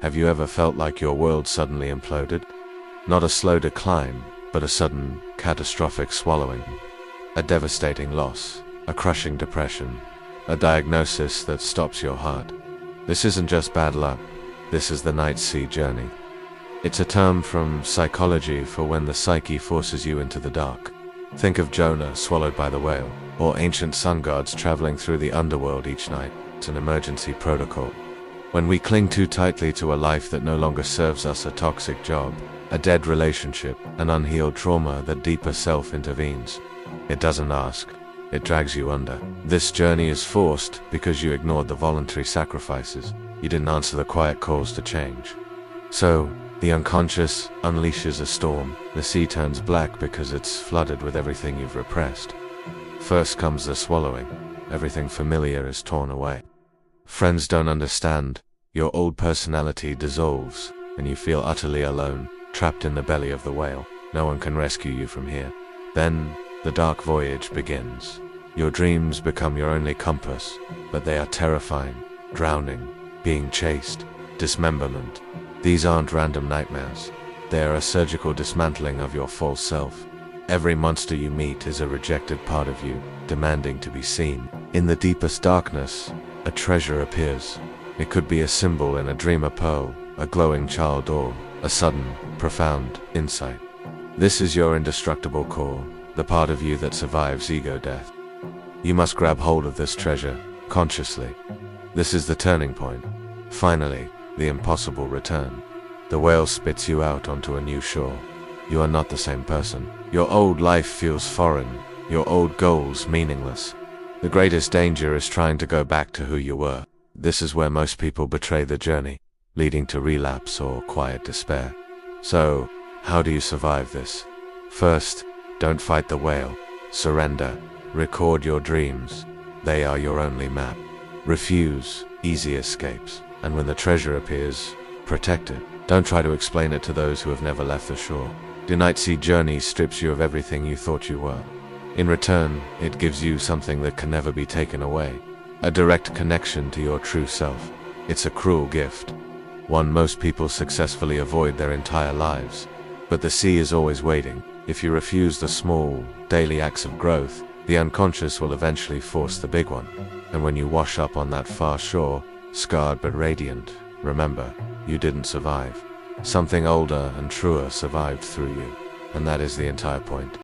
Have you ever felt like your world suddenly imploded? Not a slow decline, but a sudden, catastrophic swallowing. A devastating loss, a crushing depression, a diagnosis that stops your heart. This isn't just bad luck, this is the night sea journey. It's a term from psychology for when the psyche forces you into the dark. Think of Jonah swallowed by the whale, or ancient sun gods traveling through the underworld each night. It's an emergency protocol. When we cling too tightly to a life that no longer serves us, a toxic job, a dead relationship, an unhealed trauma, that deeper self intervenes. It doesn't ask, it drags you under. This journey is forced because you ignored the voluntary sacrifices. You didn't answer the quiet calls to change. So, the unconscious unleashes a storm. The sea turns black because it's flooded with everything you've repressed. First comes the swallowing. Everything familiar is torn away. Friends don't understand. Your old personality dissolves, and you feel utterly alone, trapped in the belly of the whale. No one can rescue you from here. Then, the dark voyage begins. Your dreams become your only compass, but they are terrifying, drowning, being chased, dismemberment. These aren't random nightmares. They are a surgical dismantling of your false self. Every monster you meet is a rejected part of you, demanding to be seen. In the deepest darkness, a treasure appears. It could be a symbol in a dream, a pearl, a glowing child, or a sudden, profound insight. This is your indestructible core, the part of you that survives ego death. You must grab hold of this treasure, consciously. This is the turning point. Finally, the impossible return. The whale spits you out onto a new shore. You are not the same person. Your old life feels foreign, your old goals meaningless. The greatest danger is trying to go back to who you were. This is where most people betray the journey, leading to relapse or quiet despair. So, how do you survive this? First, don't fight the whale. Surrender. Record your dreams. They are your only map. Refuse easy escapes. And when the treasure appears, protect it. Don't try to explain it to those who have never left the shore. The night sea journey strips you of everything you thought you were. In return, it gives you something that can never be taken away. A direct connection to your true self. It's a cruel gift. One most people successfully avoid their entire lives. But the sea is always waiting. If you refuse the small, daily acts of growth, the unconscious will eventually force the big one. And when you wash up on that far shore, scarred but radiant, remember, you didn't survive. Something older and truer survived through you. And that is the entire point.